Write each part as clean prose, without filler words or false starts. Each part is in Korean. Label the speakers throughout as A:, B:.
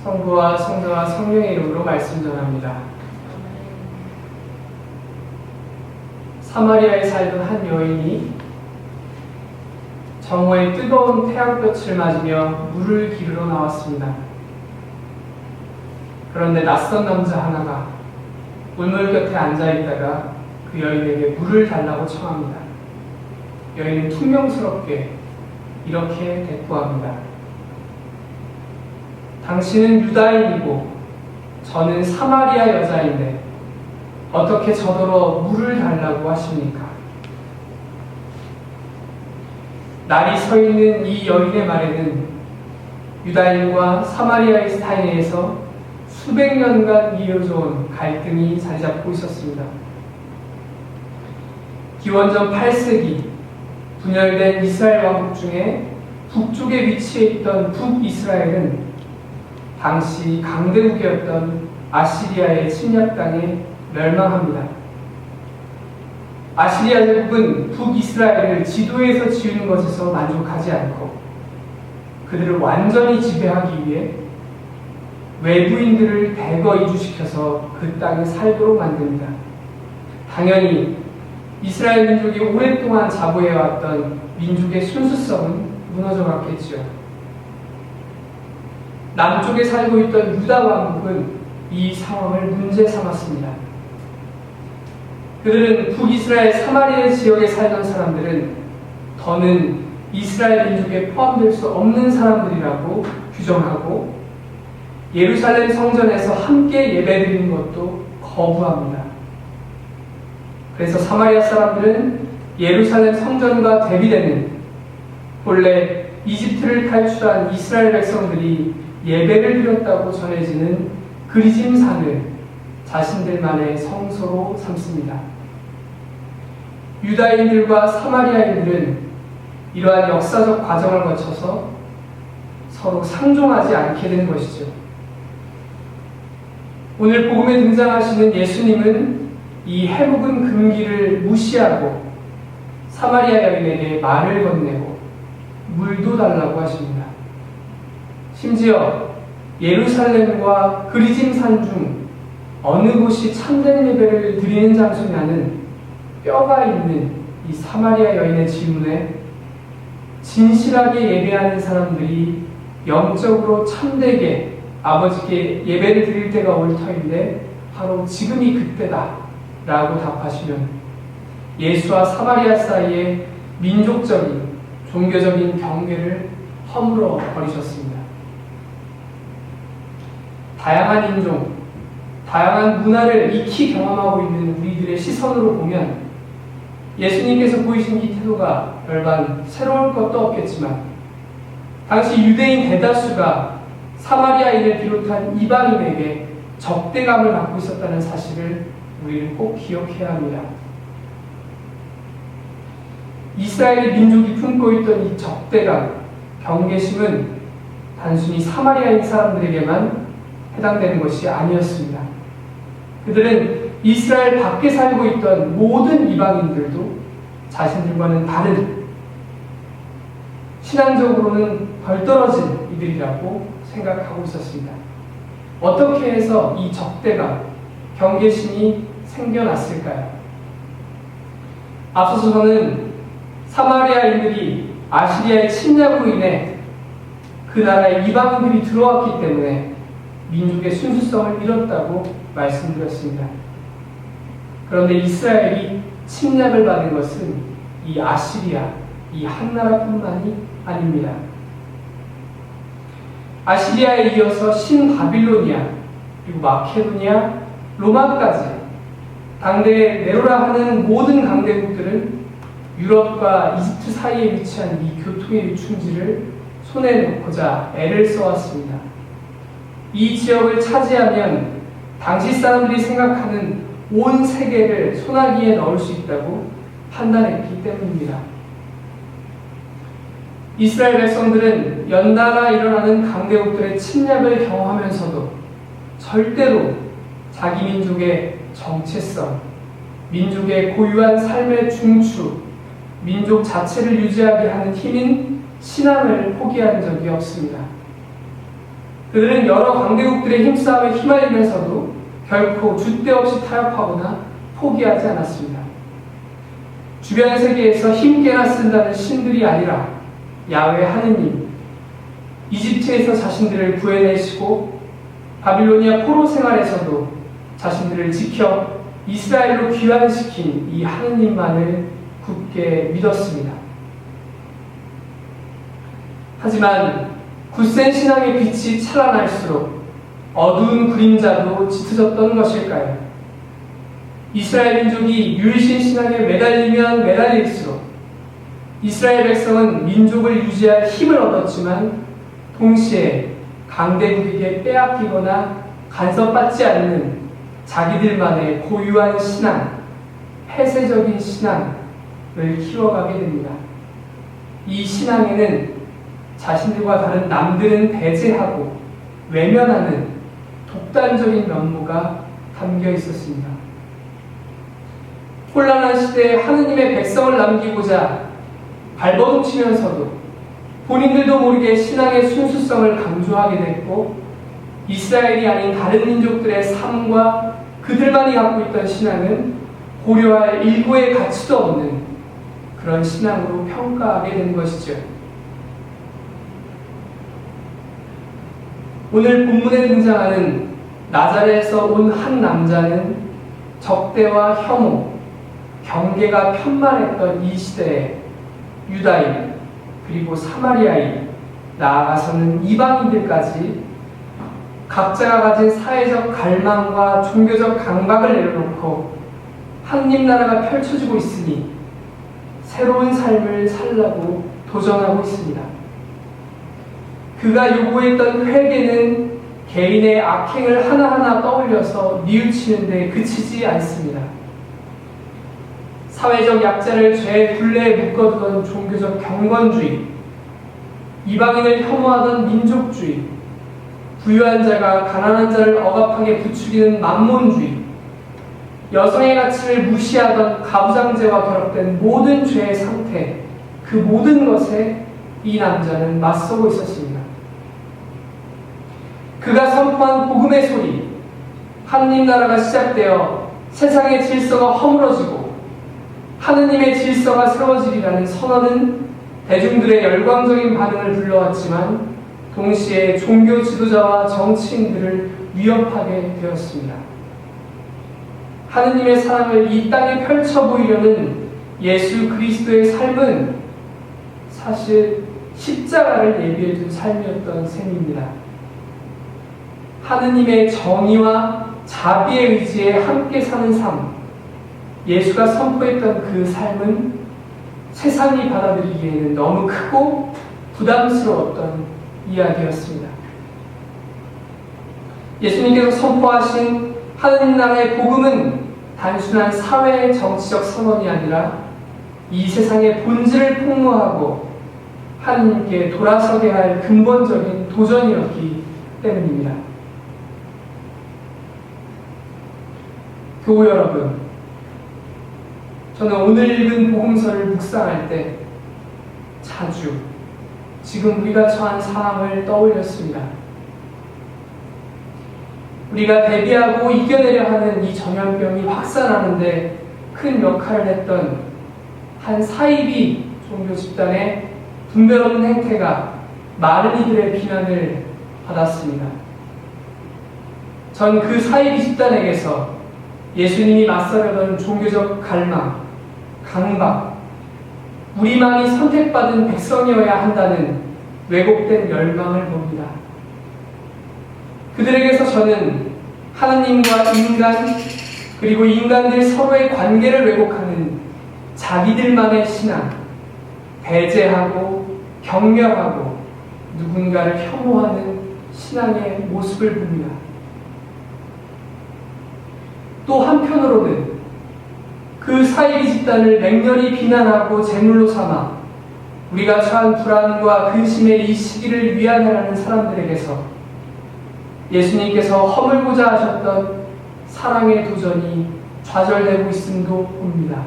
A: 성부와 성자와 성령의 이름으로 말씀 전합니다. 사마리아에 살던 한 여인이 정오의 뜨거운 태양볕을 맞으며 물을 기르러 나왔습니다. 그런데 낯선 남자 하나가 물물 곁에 앉아있다가 그 여인에게 물을 달라고 청합니다. 여인은 퉁명스럽게 이렇게 대꾸합니다. 당신은 유다인이고 저는 사마리아 여자인데 어떻게 저더러 물을 달라고 하십니까? 날이 서 있는 이 여인의 말에는 유다인과 사마리아인에서 수백 년간 이어져 온 갈등이 자리 잡고 있었습니다. 기원전 8세기 분열된 이스라엘 왕국 중에 북쪽에 위치해 있던 북이스라엘은 당시 강대국이었던 아시리아의 침략당에 멸망합니다. 아시리아 제국은 북이스라엘을 지도에서 지우는 것에서 만족하지 않고 그들을 완전히 지배하기 위해 외부인들을 대거 이주시켜서 그 땅에 살도록 만듭니다. 당연히 이스라엘 민족이 오랫동안 자부해왔던 민족의 순수성은 무너져갔겠지요. 남쪽에 살고 있던 유다 왕국은 이 상황을 문제 삼았습니다. 그들은 북이스라엘 사마리아 지역에 살던 사람들은 더는 이스라엘 민족에 포함될 수 없는 사람들이라고 규정하고 예루살렘 성전에서 함께 예배드리는 것도 거부합니다. 그래서 사마리아 사람들은 예루살렘 성전과 대비되는 본래 이집트를 탈출한 이스라엘 백성들이 예배를 드렸다고 전해지는 그리짐산을 자신들만의 성소로 삼습니다. 유다인들과 사마리아인들은 이러한 역사적 과정을 거쳐서 서로 상종하지 않게 된 것이죠. 오늘 복음에 등장하시는 예수님은 이 해묵은 금기를 무시하고 사마리아 여인에게 말을 건네고 물도 달라고 하십니다. 심지어 예루살렘과 그리짐산 중 어느 곳이 참된 예배를 드리는 장소냐는 뼈가 있는 이 사마리아 여인의 질문에 진실하게 예배하는 사람들이 영적으로 참되게 아버지께 예배를 드릴 때가 올 터인데 바로 지금이 그때다 라고 답하시면 예수와 사마리아 사이의 민족적인 종교적인 경계를 허물어 버리셨습니다. 다양한 인종, 다양한 문화를 익히 경험하고 있는 우리들의 시선으로 보면 예수님께서 보이신 이 태도가 별반 새로울 것도 없겠지만 당시 유대인 대다수가 사마리아인을 비롯한 이방인에게 적대감을 갖고 있었다는 사실을 우리는 꼭 기억해야 합니다. 이스라엘의 민족이 품고 있던 이 적대감, 경계심은 단순히 사마리아인 사람들에게만 해당되는 것이 아니었습니다. 그들은 이스라엘 밖에 살고 있던 모든 이방인들도 자신들과는 다른 신앙적으로는 덜 떨어진 이들이라고 생각하고 있었습니다. 어떻게 해서 이 적대감, 경계심이 생겨났을까요? 앞서서 저는 사마리아인들이 아시리아의 침략으로 인해 그 나라에 이방인들이 들어왔기 때문에 민족의 순수성을 잃었다고 말씀드렸습니다. 그런데 이스라엘이 침략을 받은 것은 이 아시리아, 이 한 나라뿐만이 아닙니다. 아시리아에 이어서 신바빌로니아, 그리고 마케도니아, 로마까지 당대의 네로라 하는 모든 강대국들은 유럽과 이집트 사이에 위치한 이 교통의 유충지를 손에 놓고자 애를 써왔습니다. 이 지역을 차지하면 당시 사람들이 생각하는 온 세계를 소나기에 넣을 수 있다고 판단했기 때문입니다. 이스라엘 백성들은 연달아 일어나는 강대국들의 침략을 경험하면서도 절대로 자기 민족의 정체성, 민족의 고유한 삶의 중추, 민족 자체를 유지하게 하는 힘인 신앙을 포기한 적이 없습니다. 그들은 여러 강대국들의 힘싸움에 휘말리면서도 결코 줏대 없이 타협하거나 포기하지 않았습니다. 주변 세계에서 힘께나 쓴다는 신들이 아니라 야훼 하느님, 이집트에서 자신들을 구해내시고 바빌로니아 포로 생활에서도 자신들을 지켜 이스라엘로 귀환시킨 이 하느님만을 굳게 믿었습니다. 하지만 굳센 신앙의 빛이 찬란할수록 어두운 그림자도 짙어졌던 것일까요? 이스라엘 민족이 유일신 신앙에 매달리면 매달릴수록 이스라엘 백성은 민족을 유지할 힘을 얻었지만 동시에 강대국에게 빼앗기거나 간섭받지 않는 자기들만의 고유한 신앙, 폐쇄적인 신앙을 키워가게 됩니다. 이 신앙에는 자신들과 다른 남들은 배제하고 외면하는 독단적인 면모가 담겨 있었습니다. 혼란한 시대에 하느님의 백성을 남기고자 발버둥치면서도 본인들도 모르게 신앙의 순수성을 강조하게 됐고 이스라엘이 아닌 다른 민족들의 삶과 그들만이 갖고 있던 신앙은 고려할 일부의 가치도 없는 그런 신앙으로 평가하게 된 것이죠. 오늘 본문에 등장하는 나자렛에서 온 한 남자는 적대와 혐오, 경계가 편만했던 이 시대에 유다인, 그리고 사마리아인, 나아가서는 이방인들까지 각자가 가진 사회적 갈망과 종교적 강박을 내려놓고 하느님 나라가 펼쳐지고 있으니 새로운 삶을 살라고 도전하고 있습니다. 그가 요구했던 회개는 개인의 악행을 하나하나 떠올려서 뉘우치는 데 그치지 않습니다. 사회적 약자를 죄의 굴레에 묶어두던 종교적 경건주의, 이방인을 혐오하던 민족주의, 부유한 자가 가난한 자를 억압하게 부추기는 만몬주의, 여성의 가치를 무시하던 가부장제와 결합된 모든 죄의 상태, 그 모든 것에 이 남자는 맞서고 있었습니다. 그가 선포한 복음의 소리, 하느님 나라가 시작되어 세상의 질서가 허물어지고 하느님의 질서가 세워지리라는 선언은 대중들의 열광적인 반응을 불러왔지만 동시에 종교 지도자와 정치인들을 위협하게 되었습니다. 하느님의 사랑을 이 땅에 펼쳐 보이려는 예수 그리스도의 삶은 사실 십자가를 예비해 둔 삶이었던 셈입니다. 하느님의 정의와 자비의 의지에 함께 사는 삶, 예수가 선포했던 그 삶은 세상이 받아들이기에는 너무 크고 부담스러웠던 이야기였습니다. 예수님께서 선포하신 하느님 나라의 복음은 단순한 사회 정치적 선언이 아니라 이 세상의 본질을 폭로하고 하느님께 돌아서게 할 근본적인 도전이었기 때문입니다. 교우 여러분, 저는 오늘 읽은 복음서를 묵상할 때 자주 지금 우리가 처한 상황을 떠올렸습니다. 우리가 대비하고 이겨내려 하는 이 전염병이 확산하는데 큰 역할을 했던 한 사이비 종교 집단의 분별 없는 행태가 많은 이들의 비난을 받았습니다. 전 그 사이비 집단에게서 예수님이 맞서려던 종교적 갈망, 강박, 우리만이 선택받은 백성이어야 한다는 왜곡된 열망을 봅니다. 그들에게서 저는 하나님과 인간, 그리고 인간들 서로의 관계를 왜곡하는 자기들만의 신앙, 배제하고 경멸하고 누군가를 혐오하는 신앙의 모습을 봅니다. 또 한편으로는 그 사이비 집단을 맹렬히 비난하고 제물로 삼아 우리가 처한 불안과 근심의 이 시기를 위안하라는 사람들에게서 예수님께서 허물고자 하셨던 사랑의 도전이 좌절되고 있음도 봅니다.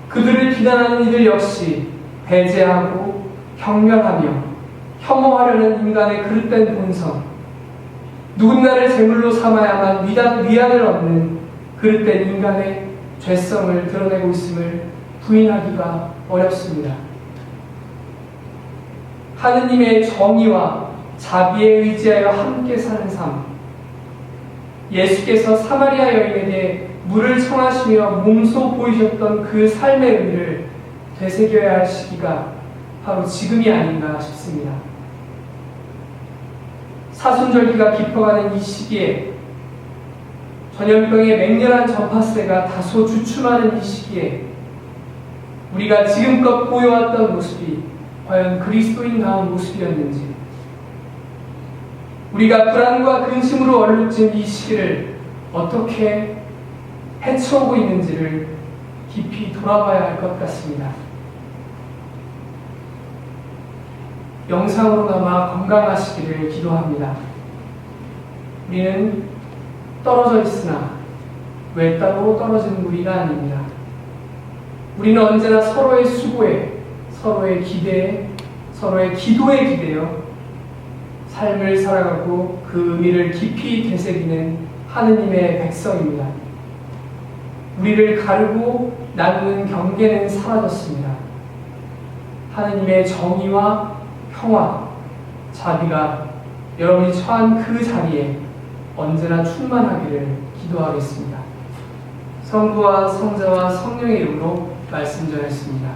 A: 그들을 비난하는 이들 역시 배제하고 경멸하며 혐오하려는 인간의 그릇된 본성, 누군가를 제물로 삼아야만 위안을 얻는 그릇된 인간의 죄성을 드러내고 있음을 부인하기가 어렵습니다. 하느님의 정의와 자비에 의지하여 함께 사는 삶, 예수께서 사마리아 여인에게 물을 청하시며 몸소 보이셨던 그 삶의 의미를 되새겨야 할 시기가 바로 지금이 아닌가 싶습니다. 사순절기가 깊어가는 이 시기에, 전염병의 맹렬한 전파세가 다소 주춤하는 이 시기에 우리가 지금껏 보여왔던 모습이 과연 그리스도인다운 모습이었는지, 우리가 불안과 근심으로 얼룩진 이 시기를 어떻게 헤쳐오고 있는지를 깊이 돌아봐야 할 것 같습니다. 영상으로나마 건강하시기를 기도합니다. 우리는 떨어져 있으나 외따로 떨어지는 무리가 아닙니다. 우리는 언제나 서로의 수고에, 서로의 기대에, 서로의 기도에 기대어 삶을 살아가고 그 의미를 깊이 되새기는 하느님의 백성입니다. 우리를 가르고 나누는 경계는 사라졌습니다. 하느님의 정의와 평화, 자비가 여러분이 처한 그 자리에 언제나 충만하기를 기도하겠습니다. 성부와 성자와 성령의 이름으로 말씀 전했습니다.